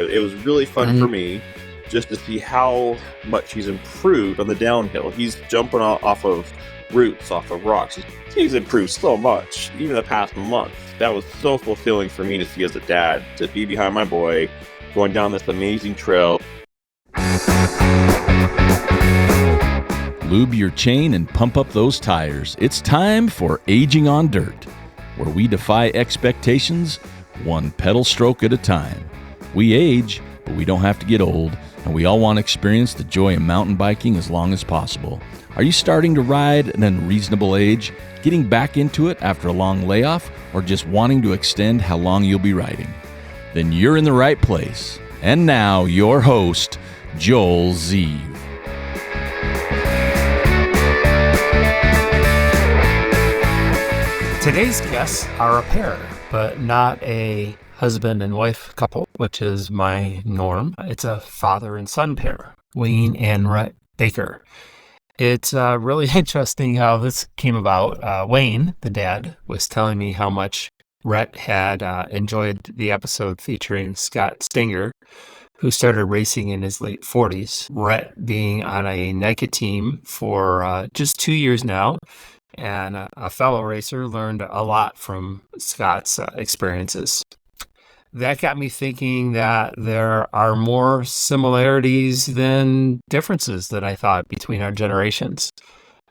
It was really fun for me just to see how much he's improved on the downhill. He's jumping off of roots, off of rocks. He's improved so much, even the past month. That was so fulfilling for me to see as a dad, to be behind my boy, going down this amazing trail. Lube your chain and pump up those tires. It's time for Aging on Dirt, where we defy expectations one pedal stroke at a time. We age, but we don't have to get old, and we all want to experience the joy of mountain biking as long as possible. Are you starting to ride at an unreasonable age, getting back into it after a long layoff, or just wanting to extend how long you'll be riding? Then you're in the right place. And now, your host, Joel Zeeve. Today's guests are a pair, but not a husband and wife couple, which is my norm. It's a father and son pair, Wayne and Rhett Baker. It's really interesting how this came about. Wayne, the dad, was telling me how much Rhett had enjoyed the episode featuring Scott Stenger, who started racing in his late 40s. Rhett being on a NICA team for just 2 years now, and a fellow racer, learned a lot from Scott's experiences. That got me thinking that there are more similarities than differences that I thought between our generations.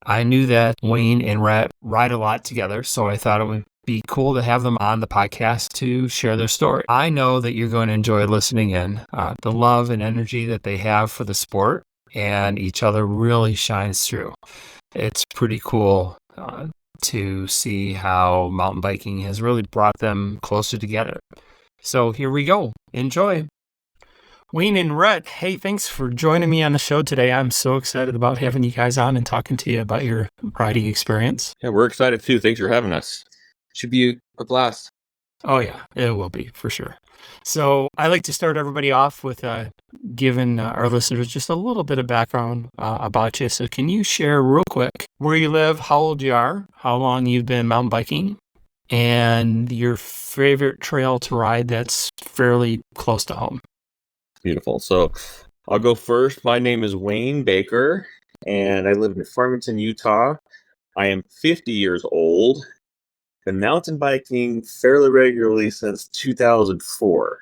I knew that Wayne and Rhett ride a lot together, so I thought it would be cool to have them on the podcast to share their story. I know that you're going to enjoy listening in. The love and energy that they have for the sport and each other really shines through. It's pretty cool to see how mountain biking has really brought them closer together. So here we go. Enjoy. Wayne and Rhett, hey, thanks for joining me on the show today. I'm so excited about having you guys on and talking to you about your riding experience. Yeah, we're excited too. Thanks for having us. Should be a blast. Oh yeah, it will be for sure. So I like to start everybody off with giving our listeners just a little bit of background about you. So can you share real quick where you live, how old you are, how long you've been mountain biking, and your favorite trail to ride that's fairly close to home? Beautiful. So I'll go first. My name is Wayne Baker, and I live in Farmington, Utah. I am 50 years old. Been mountain biking fairly regularly since 2004.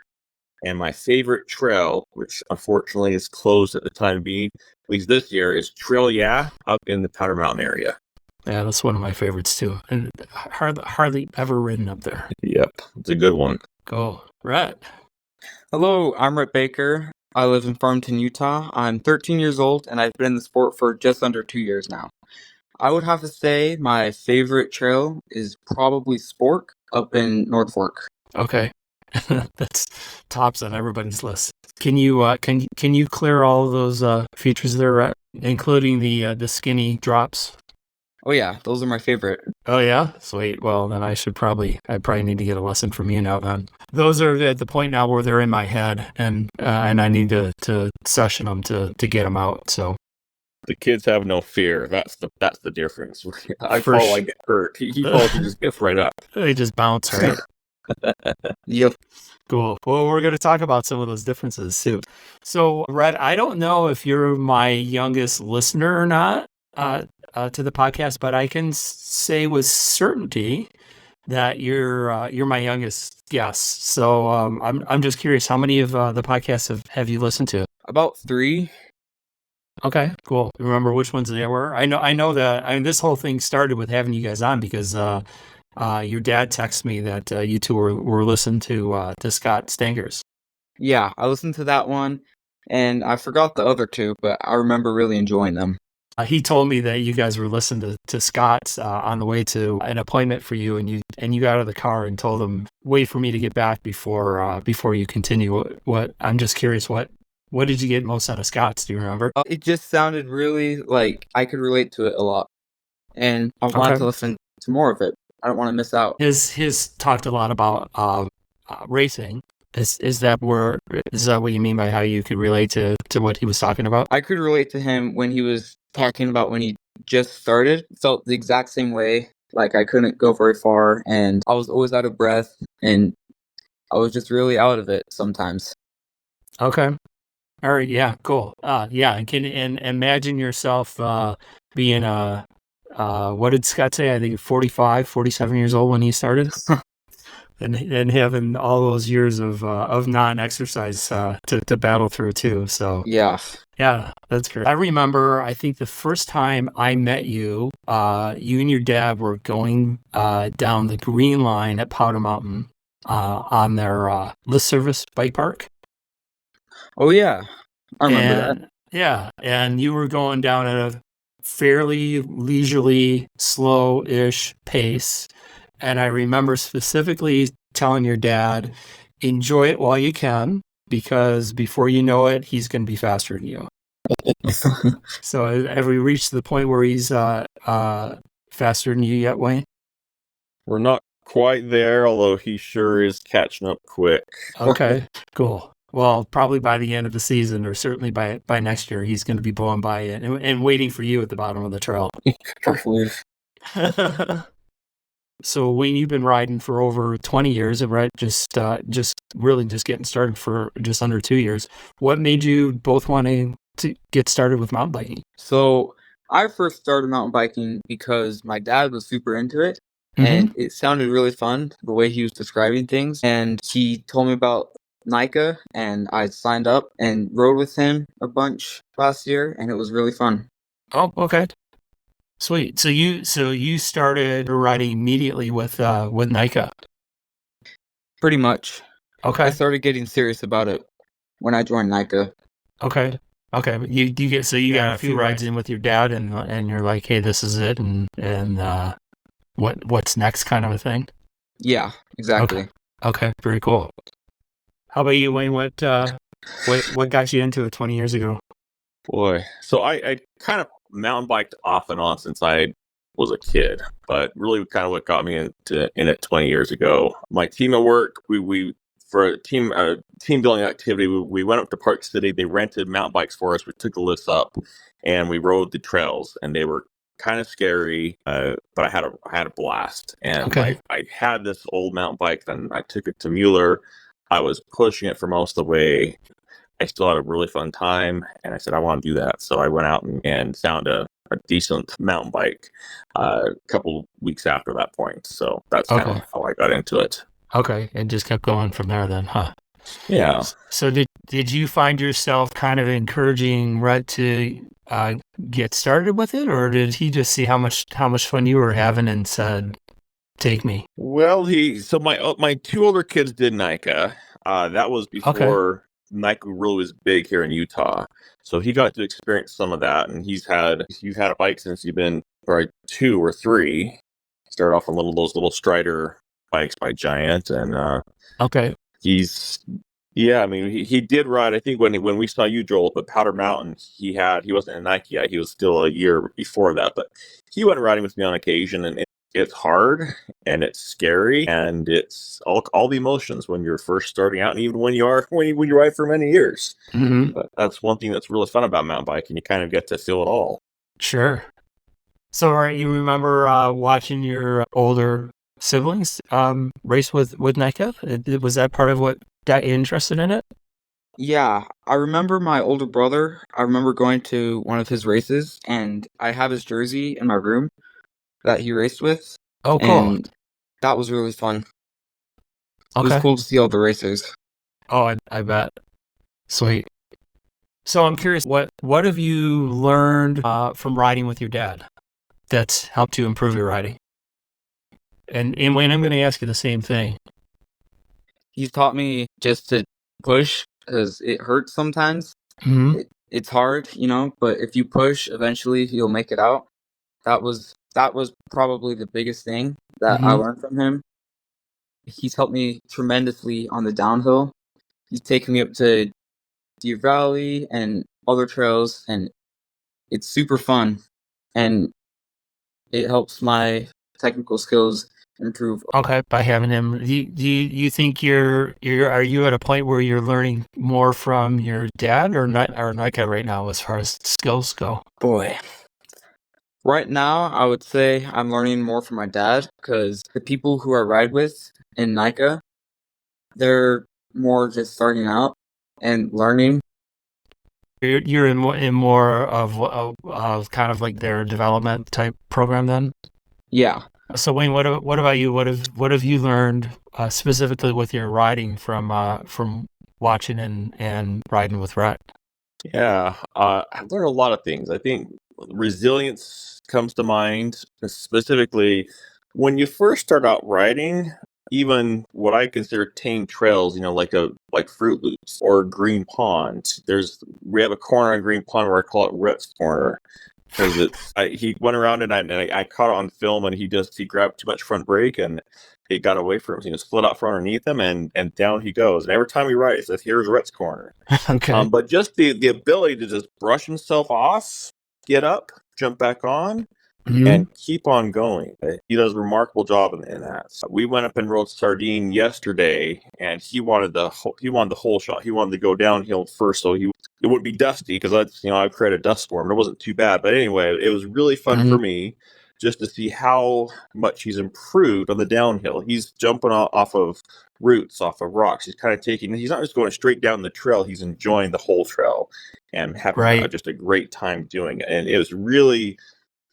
And my favorite trail, which unfortunately is closed at the time being, at least this year, is Trail Yeah up in the Powder Mountain area. Yeah, that's one of my favorites too. And hardly ever ridden up there. Yep, it's a good one. Go, Rhett. Hello, I'm Rhett Baker. I live in Farmington, Utah. I'm 13 years old, and I've been in the sport for just under 2 years now. I would have to say my favorite trail is probably Spork up in North Fork. Okay. That's tops on everybody's list. Can you can you clear all of those features there, Rhett, including the skinny drops? Oh yeah, those are my favorite. Oh yeah, sweet. Well, then I probably need to get a lesson from you now. Then those are at the point now where they're in my head, and I need to session them to get them out. So the kids have no fear. That's the difference. I get hurt. He falls and just gets right up. They just bounce, right? Yep. Cool. Well, we're going to talk about some of those differences too. So, Rhett, I don't know if you're my youngest listener or not to the podcast, but I can say with certainty that you're my youngest guest. So, I'm just curious, how many of the podcasts have you listened to? About 3. Okay, cool. Remember which ones they were? I know that. This whole thing started with having you guys on because your dad texted me that you two were listening to Scott Stenger's. Yeah, I listened to that one, and I forgot the other 2, but I remember really enjoying them. He told me that you guys were listening to Scott's on the way to an appointment for you, and you got out of the car and told him, "Wait for me to get back before you continue." What I'm just curious, what did you get most out of Scott's? Do you remember? It just sounded really like I could relate to it a lot, and I wanted to listen to more of it. I don't want to miss out. His talked a lot about racing. Is that what you mean by how you could relate to what he was talking about? I could relate to him when he was talking about when he just started. Felt the exact same way. Like I couldn't go very far, and I was always out of breath, and I was just really out of it sometimes. Okay. All right. Yeah. Cool. Yeah. And imagine yourself being what did Scott say? I think 45, 47 years old when he started, and having all those years of non-exercise to battle through too. So Yeah. yeah, that's great. I remember. I think the first time I met you, you and your dad were going down the Green Line at Powder Mountain on their list service bike park. Oh yeah, I remember that. And yeah, and you were going down at a fairly leisurely, slow-ish pace. And I remember specifically telling your dad, enjoy it while you can, because before you know it, he's going to be faster than you. So have we reached the point where he's faster than you yet, Wayne? We're not quite there, although he sure is catching up quick. Okay, cool. Well, probably by the end of the season, or certainly by next year, he's going to be blowing by it and waiting for you at the bottom of the trail. Hopefully. So, Wayne, you've been riding for over 20 years, and Rhett just really just getting started for just under 2 years. What made you both want to get started with mountain biking? So I first started mountain biking because my dad was super into it, and it sounded really fun the way he was describing things. And he told me about NICA, and I signed up and rode with him a bunch last year, and it was really fun. Oh, okay. Sweet. So you started riding immediately with NICA. Pretty much. I Okay. started getting serious about it when I joined NICA. Okay. Okay. But you got a few rides in with your dad, and you're like, hey, this is it, and what's next, kind of a thing. Yeah, exactly. Okay. Very cool. How about you, Wayne? What got you into it 20 years ago? Boy, so I kind of mountain biked off and on since I was a kid, but really kind of what got me in it 20 years ago. My team at work, we for a team building activity, we went up to Park City. They rented mountain bikes for us. We took the lifts up, and we rode the trails, and they were kind of scary, but I had a blast. And Okay. I had this old mountain bike, then I took it to Mueller. I was pushing it for most of the way. I still had a really fun time, and I said I want to do that. So I went out and found a decent mountain bike a couple weeks after that point. So that's kind of how I got into it. Okay, and just kept going from there then, huh? Yeah. So did you find yourself kind of encouraging Rhett to get started with it, or did he just see how much fun you were having and said, "Take me"? Well, my two older kids did NICA. That was before NICA really was big here in Utah. So he got to experience some of that, and you've had a bike since you've been probably 2 or 3. Started off on those little Strider bikes by Giant, and I mean, he did ride. I think when we saw you, Joel, at Powder Mountain, he wasn't in Nike yet. He was still a year before that, but he went riding with me on occasion, and it's hard and it's scary and it's all the emotions when you're first starting out, and even when you ride for many years. Mm-hmm. But that's one thing that's really fun about mountain biking. You kind of get to feel it all. Sure. So, all right, you remember watching your older siblings race with NICA? Was that part of what got you interested in it? Yeah, I remember my older brother. I remember going to one of his races, and I have his jersey in my room that he raced with. Oh, cool. And that was really fun. It was cool to see all the racers. Oh, I bet. Sweet. So I'm curious, what have you learned from riding with your dad that's helped you improve your riding? And Wayne, I'm going to ask you the same thing. He's taught me just to push because it hurts sometimes. Mm-hmm. It's hard, but if you push, eventually you'll make it out. That was probably the biggest thing that I learned from him. He's helped me tremendously on the downhill. He's taken me up to Deer Valley and other trails, and it's super fun, and it helps my technical skills improve. Okay, by having him, do you think are you at a point where you're learning more from your dad or NICA right now as far as skills go? Boy, right now I would say I'm learning more from my dad because the people who I ride with in NICA, they're more just starting out, and learning. You're in more of kind of like their development type program then. Yeah. So Wayne, what about you? What have you learned specifically with your riding from watching and riding with Rhett? Yeah, I've learned a lot of things. I think resilience comes to mind, specifically when you first start out riding. Even what I consider tame trails, like Fruit Loops or Green Pond. We have a corner on Green Pond where I call it Rhett's Corner because he went around and I caught it on film, and he grabbed too much front brake and it got away from him. So he just split out from underneath him, and down he goes. And every time he rides, it says, "Here's Rhett's Corner." Okay. But just the ability to just brush himself off, get up, jump back on, Mhm. and keep on going. He does a remarkable job in that. So we went up and rode Sardine yesterday, and he wanted the whole shot. He wanted to go downhill first, so it would be dusty because I've created a dust storm. And it wasn't too bad, but anyway, it was really fun for me just to see how much he's improved on the downhill. He's jumping off of roots, off of rocks. He's not just going straight down the trail. He's enjoying the whole trail and having Right. just a great time doing it. And it was really,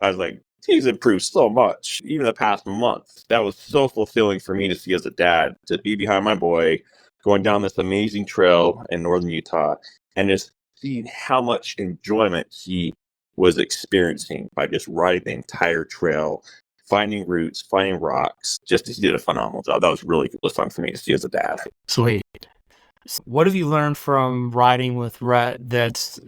I was like, he's improved so much, even the past month. That was so fulfilling for me to see as a dad, to be behind my boy going down this amazing trail in northern Utah and just seeing how much enjoyment he was experiencing by just riding the entire trail, finding roots, finding rocks. He did a phenomenal job. That was really fun for me to see as a dad. Sweet. What have you learned from riding with Rhett that's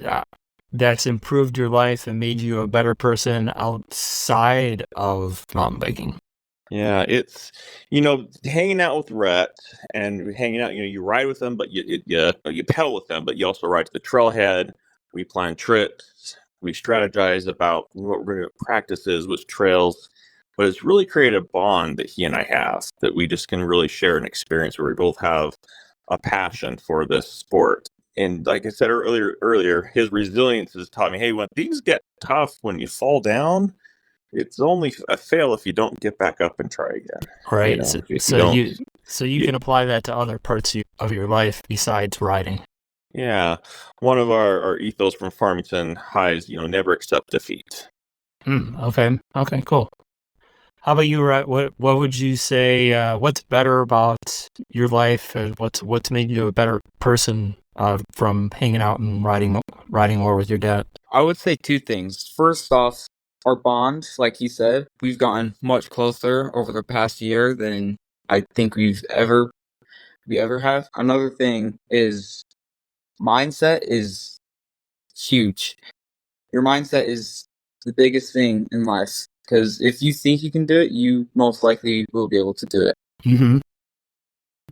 improved your life and made you a better person outside of mountain biking? Yeah, it's hanging out with Rhett and hanging out. You ride with them, but you pedal with them, but you also ride to the trailhead. We plan trips. We strategize about what we're going to practices with trails. But it's really created a bond that he and I have that we just can really share an experience where we both have a passion for this sport. And like I said earlier, his resilience has taught me, hey, when things get tough, when you fall down, it's only a fail if you don't get back up and try again. Right. If So you don't, you can apply that to other parts of your life besides riding. yeah. One of our ethos from Farmington Highs, never accept defeat. Okay. Okay. Cool. How about you, Rhett? What would you say? What's better about your life, and what's made you a better person from hanging out and riding more with your dad? I would say two things. First off, our bond, like he said, we've gotten much closer over the past year than I think we ever have. Another thing is mindset is huge. Your mindset is the biggest thing in life, because if you think you can do it, you most likely will be able to do it. Mm-hmm.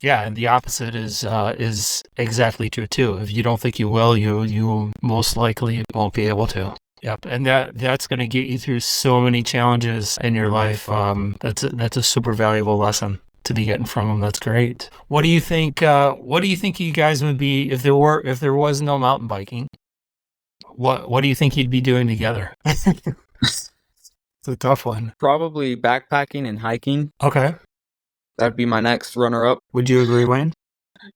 Yeah, and the opposite is exactly true too. If you don't think you will, you most likely won't be able to. Yep, and that's going to get you through so many challenges in your life. That's a super valuable lesson to be getting from them. That's great. What do you think? What do you think you guys would be if there was no mountain biking? What do you think you'd be doing together? It's a tough one. Probably backpacking and hiking. Okay. That'd be my next runner-up. Would you agree, Wayne?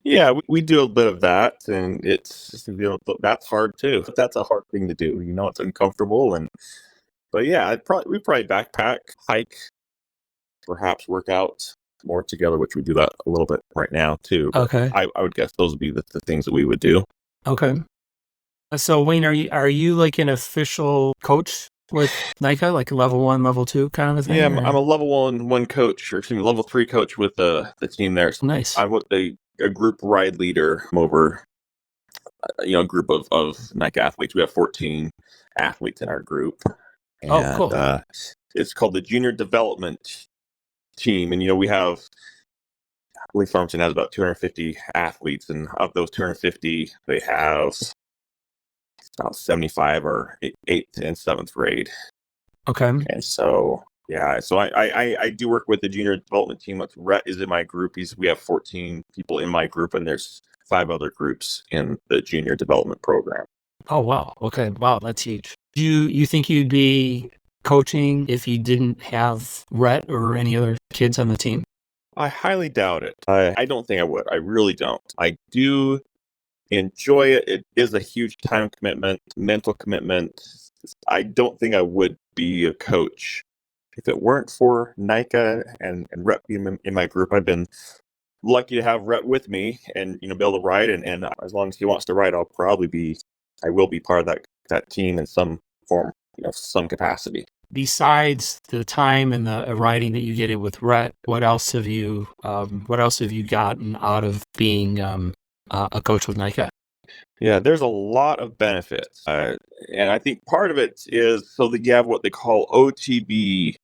Yeah, we do a bit of that, and it's that's hard too. That's a hard thing to do. It's uncomfortable, but yeah, we probably backpack, hike, perhaps work out more together, which we do that a little bit right now too. Okay. I would guess those would be the things that we would do. Okay. So Wayne, are you like an official coach with NICA, like level 1, level 2 kind of a thing? Yeah, I'm a level 1 coach, or excuse me, level 3 coach with the team there. So Nice. I'm with a group ride leader over a group of NICA athletes. We have 14 athletes in our group. Oh, cool. It's called the Junior Development Team, and we have, I believe Farmington has about 250 athletes, and of those 250, they have about 75 are 8th and 7th grade. Okay. And so, yeah, so I do work with the junior development team. Rhett is in my group. We have 14 people in my group, and there's 5 other groups in the junior development program. Oh, wow. Okay. Wow, that's huge. Do you think you'd be coaching if you didn't have Rhett or any other kids on the team? I highly doubt it. I don't think I would. I really don't. I do enjoy it. It is a huge time commitment, mental commitment. I don't think I would be a coach if it weren't for NICA and Rhett being in my group. I've been lucky to have Rhett with me and be able to ride. And as long as he wants to ride, I will be part of that team in some form, some capacity. Besides the time and the riding that you get in with Rhett, what else have you gotten out of being a coach with NICA? Yeah, there's a lot of benefits. And I think part of it is so that you have what they call OTB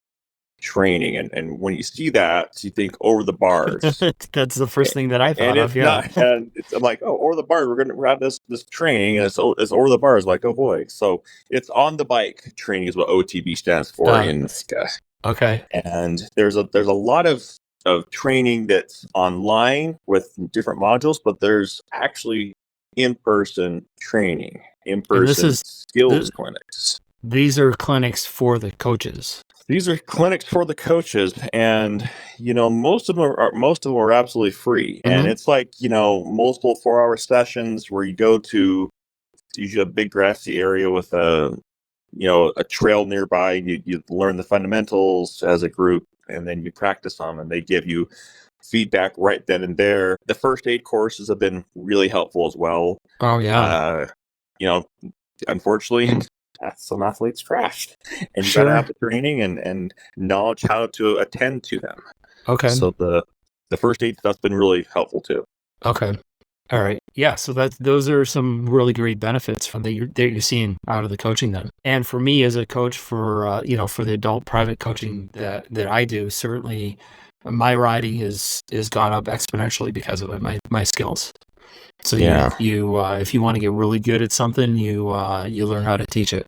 training. And when you see that, you think over the bars. That's the first thing that I thought And of, it's yeah. not, and I'm like, oh, over the bars, we're going to have this training, and it's over the bars. Like, oh boy. So it's on the bike training is what OTB stands for in NICA. Okay. And there's a lot of training that's online with different modules, but there's actually in-person training, in-person skills clinics. These are clinics for the coaches. These are clinics for the coaches, and most of them are absolutely free. Mm-hmm. And it's like multiple 4-hour sessions where you go to usually a big grassy area with a trail nearby. You learn the fundamentals as a group, and then you practice them, and they give you feedback right then and there. The first aid courses have been really helpful as well. Oh yeah. Unfortunately, some athletes crashed, and you Sure. gotta have the training and knowledge how to attend to them. Okay. So the first aid stuff's been really helpful too. Okay. All right. Yeah. So those are some really great benefits that you're seeing out of the coaching then. And for me as a coach for the adult private coaching that I do, certainly my riding is gone up exponentially because of it, my skills. So Yeah. if you want to get really good at something, you learn how to teach it.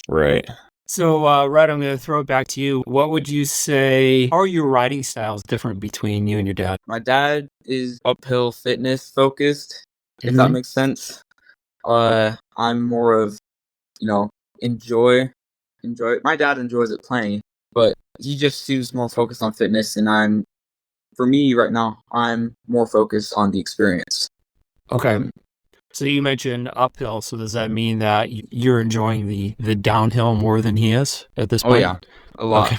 Right. So, Rhett, I'm going to throw it back to you. What would you say, how are your riding styles different between you and your dad? My dad is uphill fitness focused, if that makes sense. I'm more of, enjoy. My dad enjoys it playing, but he just seems more focused on fitness, and for me right now, I'm more focused on the experience. Okay. So you mentioned uphill. So does that mean that you're enjoying the downhill more than he is at this point? Oh yeah, a lot.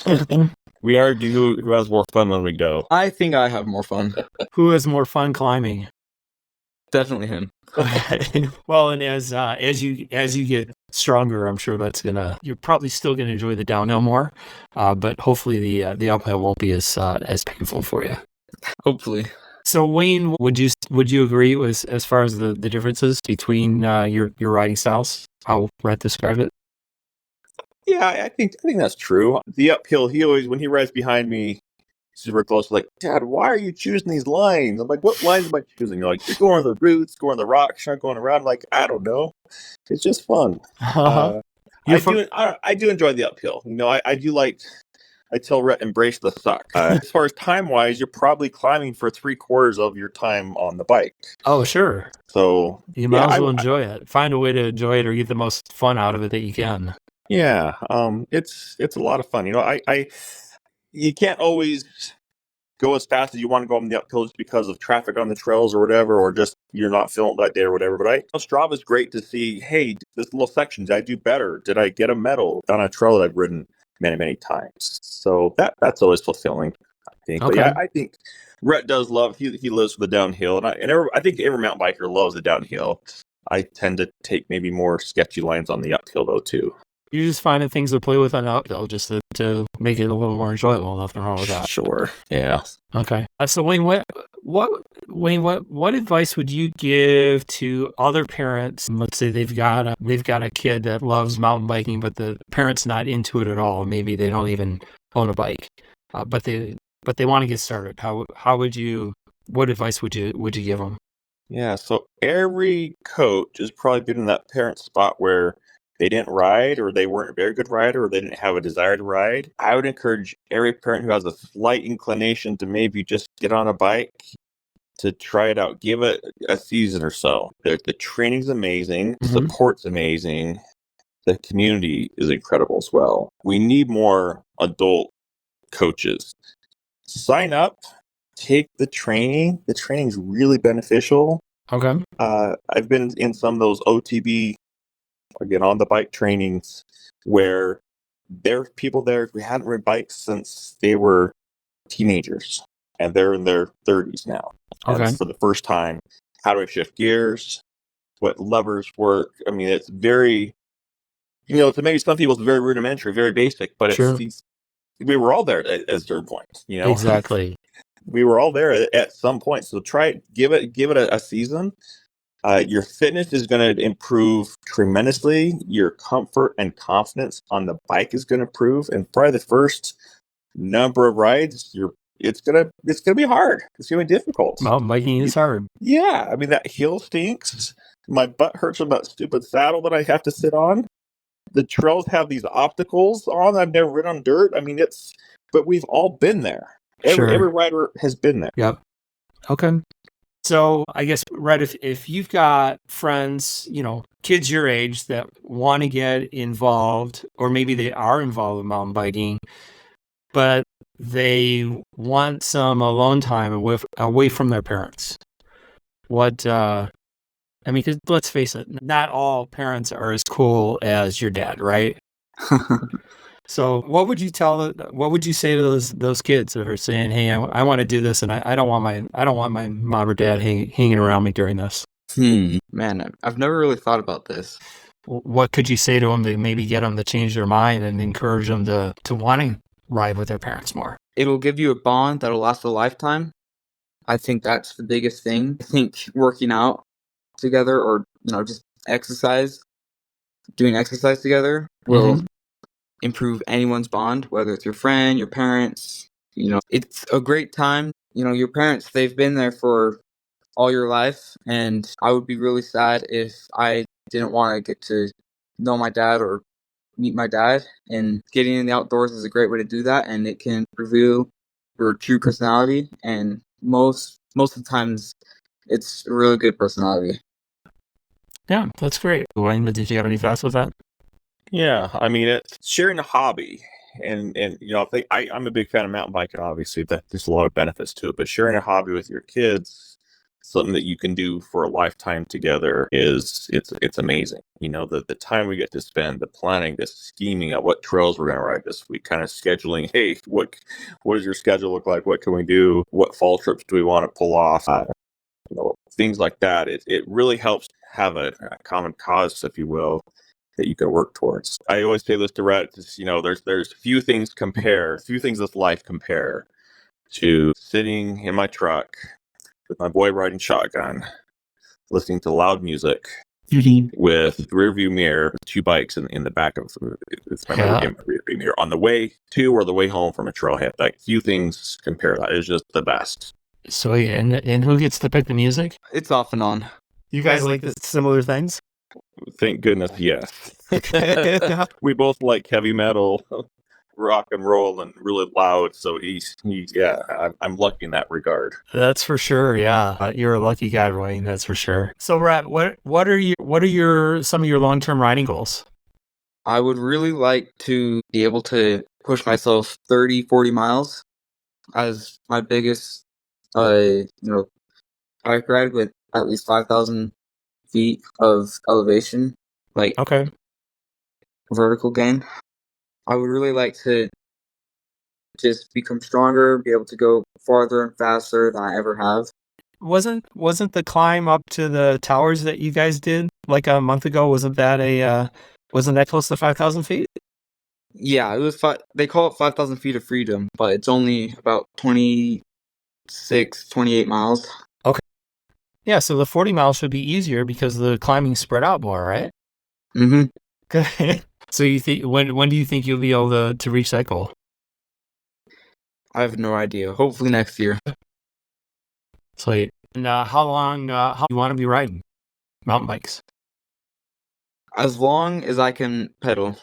Okay. We argue who has more fun when we go. I think I have more fun. Who has more fun climbing? Definitely him. Okay. Well, and as you get stronger, I'm sure you're probably still gonna enjoy the downhill more, but hopefully the uphill won't be as painful for you. Hopefully. So Wayne, would you agree with as far as the differences between your riding styles? How Rhett described it? Yeah, I think that's true. The uphill, he always, when he rides behind me, super close, like, Dad, why are you choosing these lines? I'm like, what lines am I choosing? You're like, you're going the roots, going the rocks, you're not going around. I'm like, I don't know. It's just fun. I do enjoy the uphill. I do like. I tell Rhett, embrace the suck. As far as time-wise, you're probably climbing for 3/4 of your time on the bike. Oh, sure. So you might as well enjoy it. Find a way to enjoy it or get the most fun out of it that you can. Yeah, it's a lot of fun. You can't always go as fast as you want to go on the uphill just because of traffic on the trails or whatever, or just you're not feeling that day or whatever. But Strava's great to see, hey, this little section, did I do better? Did I get a medal on a trail that I've ridden many, many times? So that's always fulfilling, I think. Okay. But yeah, I think Rhett does love, he lives for the downhill. And I think every mountain biker loves the downhill. I tend to take maybe more sketchy lines on the uphill, though, too. You're just finding things to play with on the uphill just to make it a little more enjoyable. Nothing wrong with that. Sure. Yeah. Okay. So Wayne, what advice would you give to other parents? Let's say they've got a kid that loves mountain biking, but the parent's not into it at all. Maybe they don't even own a bike, but they want to get started. What advice would you give them? Yeah. So every coach has probably been in that parent spot where they didn't ride, or they weren't a very good rider, or they didn't have a desire to ride. I would encourage every parent who has a slight inclination to maybe just get on a bike to try it out. Give it a season or so. The training's amazing. Mm-hmm. Support's amazing. The community is incredible as well. We need more adult coaches. Sign up. Take the training. The training's really beneficial. Okay. I've been in some of those OTB, again, on the bike trainings where there are people there who hadn't ridden bikes since they were teenagers, and they're in their 30s now. And Okay. for the first time, how do I shift gears? What levers work? I mean, it's very, to maybe some people it's very rudimentary, very basic, but Sure. we were all there at certain points, Exactly. we were all there at some point. So give it a season. Your fitness is going to improve tremendously. Your comfort and confidence on the bike is going to improve, and probably the first number of rides, it's gonna be hard. It's gonna be difficult. Mountain biking is hard. Yeah, I mean that hill stinks. My butt hurts from that stupid saddle that I have to sit on. The trails have these obstacles on. I've never ridden on dirt. I mean, but we've all been there. Every rider has been there. Yep. Okay. So I guess, Rhett, if you've got friends, kids your age that want to get involved, or maybe they are involved in mountain biking, but they want some alone time away from their parents. Because let's face it, not all parents are as cool as your dad, right? So what would you say to those kids that are saying, "Hey, I want to do this, and I don't want my mom or dad hanging around me during this"? Man, I've never really thought about this. What could you say to them to maybe get them to change their mind and encourage them to want to ride with their parents more? It'll give you a bond that'll last a lifetime. I think that's the biggest thing. I think working out together, or just doing exercise together will improve anyone's bond, whether it's your friend, your parents. It's a great time. Your parents, they've been there for all your life, and I would be really sad if I didn't want to get to know my dad or meet my dad. And getting in the outdoors is a great way to do that, and it can reveal your true personality, and most of the times it's a really good personality. Yeah, that's great. Wayne, did you have any thoughts with that? Yeah, I mean, it's sharing a hobby, and I think I'm a big fan of mountain biking. Obviously, that there's a lot of benefits to it, but sharing a hobby with your kids, something that you can do for a lifetime together, it's amazing. The time we get to spend, the planning, the scheming of what trails we're going to ride this week, kind of scheduling. Hey, what does your schedule look like? What can we do? What fall trips do we want to pull off? Things like that. It really helps have a common cause, if you will, that you can work towards. I always say this to Rhett, there's few things this life compare to sitting in my truck with my boy riding shotgun, listening to loud music with rear view mirror, two bikes in the back of it's my rear view mirror on the way to or the way home from a trailhead. Like few things compare that. It's just the best. So and who gets to pick the music? It's off and on. You guys like similar things? Thank goodness, yes. We both like heavy metal, rock and roll, and really loud. So I'm lucky in that regard. That's for sure. Yeah, you're a lucky guy, Wayne. That's for sure. So, Rhett, what are some of your long-term riding goals? I would really like to be able to push myself 30, 40 miles as my biggest, bike ride with at least 5,000 feet of elevation, vertical gain. I would really like to just become stronger, be able to go farther and faster than I ever have. Wasn't the climb up to the towers that you guys did like a month ago? Wasn't that close to 5,000 feet? Yeah, it was. They call it 5,000 feet of freedom, but it's only about 26, 28 miles. Okay. Yeah, so the 40 miles should be easier because the climbing's spread out more, right? Mm-hmm. Okay. So you think when do you think you'll be able to reach that goal? I have no idea. Hopefully next year. Sweet. And how long how do you want to be riding mountain bikes? As long as I can pedal.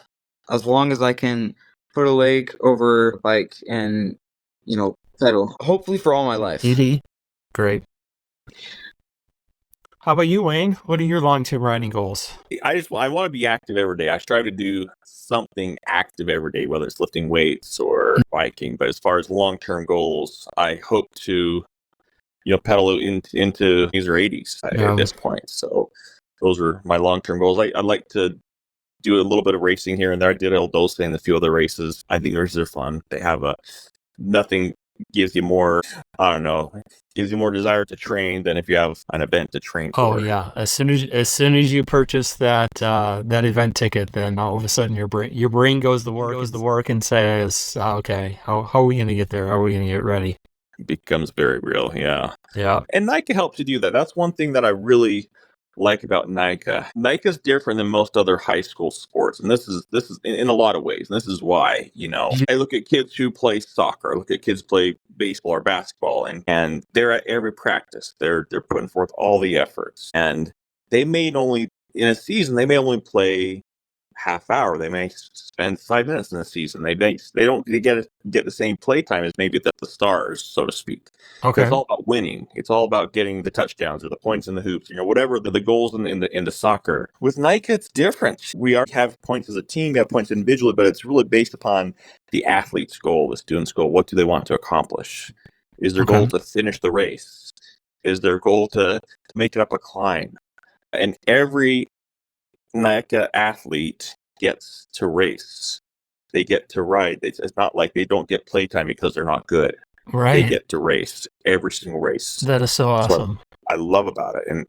As long as I can put a leg over a bike and, pedal. Hopefully for all my life. Great. How about you, Wayne? What are your long-term riding goals? I want to be active every day. I strive to do something active every day, whether it's lifting weights or biking. But as far as long-term goals, I hope to pedal into these or 80s at this point. So those are my long-term goals. I'd like to do a little bit of racing here and there. I did El Dulce in a few other races. I think races are fun. They have nothing gives you more, I don't know, gives you more desire to train than if you have an event to train for. Oh yeah, as soon as you purchase that event ticket, then all of a sudden your brain goes to work and says, okay, how are we going to get there? How are we going to get ready? It becomes very real, yeah. Yeah. And NICA helps you do that. That's one thing that I really like about NICA. NICA's different than most other high school sports, and this is in a lot of ways. And this is why, I look at kids who play soccer, I look at kids play baseball or basketball, and they're at every practice. They're putting forth all the efforts, and they may only in a season they may only play half hour. They may spend 5 minutes in the season. They don't get the same play time as maybe the stars, so to speak. Okay. It's all about winning. It's all about getting the touchdowns or the points in the hoops, whatever the goals in the soccer. With NICA, it's different. We have points as a team, we have points individually, but it's really based upon the athlete's goal, the student's goal. What do they want to accomplish? Is their goal to finish the race? Is their goal to make it up a climb? And every NICA athlete gets to race. They get to ride. It's not like they don't get playtime because they're not good. Right. They get to race every single race. That is so awesome. I love about it.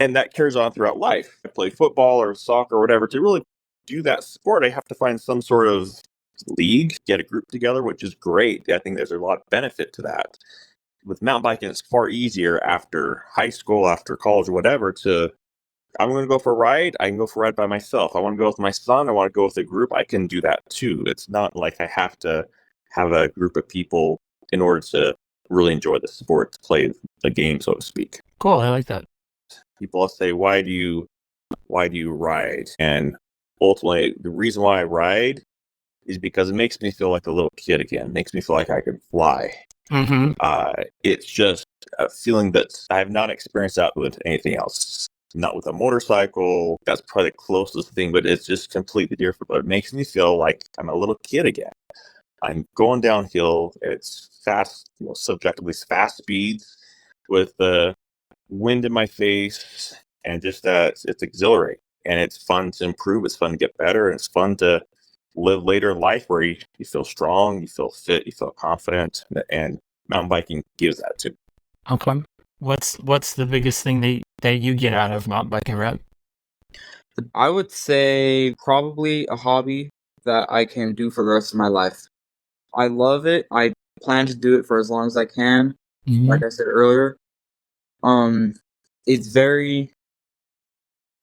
And that carries on throughout life. I play football or soccer or whatever. To really do that sport, I have to find some sort of league, get a group together, which is great. I think there's a lot of benefit to that. With mountain biking, it's far easier after high school, after college, or whatever, I'm going to go for a ride. I can go for a ride by myself. I want to go with my son. I want to go with a group. I can do that too. It's not like I have to have a group of people in order to really enjoy the sport, to play the game, so to speak. Cool. I like that. People say, why do you ride? And ultimately, the reason why I ride is because it makes me feel like a little kid again. It makes me feel like I can fly. Mm-hmm. It's just a feeling that I have not experienced that with anything else. Not with a motorcycle. That's probably the closest thing, but it's just completely different. But it makes me feel like I'm a little kid again. I'm going downhill. It's fast, subjectively fast speeds with the wind in my face, and just that it's exhilarating. And it's fun to improve. It's fun to get better. And it's fun to live later in life where you feel strong, you feel fit, you feel confident. And mountain biking gives that too. Okay. What's the biggest thing that you get out of mountain biking, Rhett? I would say probably a hobby that I can do for the rest of my life. I love it. I plan to do it for as long as I can. Mm-hmm. Like I said earlier, it's very.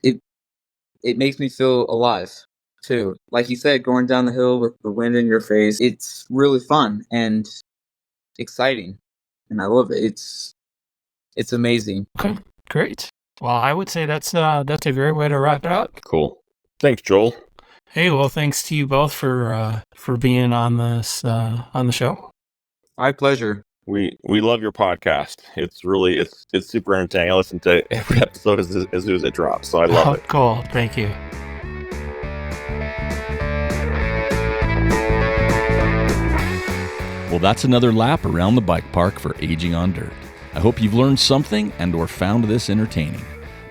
It makes me feel alive too. Like you said, going down the hill with the wind in your face, it's really fun and exciting, and I love it. It's amazing. Okay, great. Well, I would say that's a great way to wrap it up. Cool. Thanks, Joel. Hey, well, thanks to you both for being on this on the show. My pleasure. We love your podcast. It's really it's super entertaining. I listen to every episode as soon as it drops, so I love it. Cool. Thank you. Well, that's another lap around the bike park for Aging on Dirt. I hope you've learned something and or found this entertaining.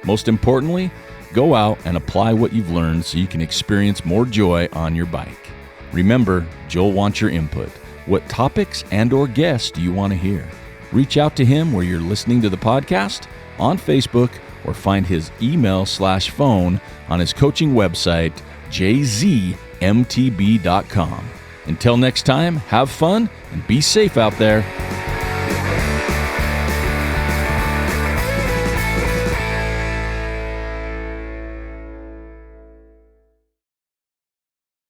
Most importantly, go out and apply what you've learned so you can experience more joy on your bike. Remember, Joel wants your input. What topics and or guests do you want to hear? Reach out to him where you're listening to the podcast, on Facebook, or find his email/phone on his coaching website, jzmtb.com. Until next time, have fun and be safe out there.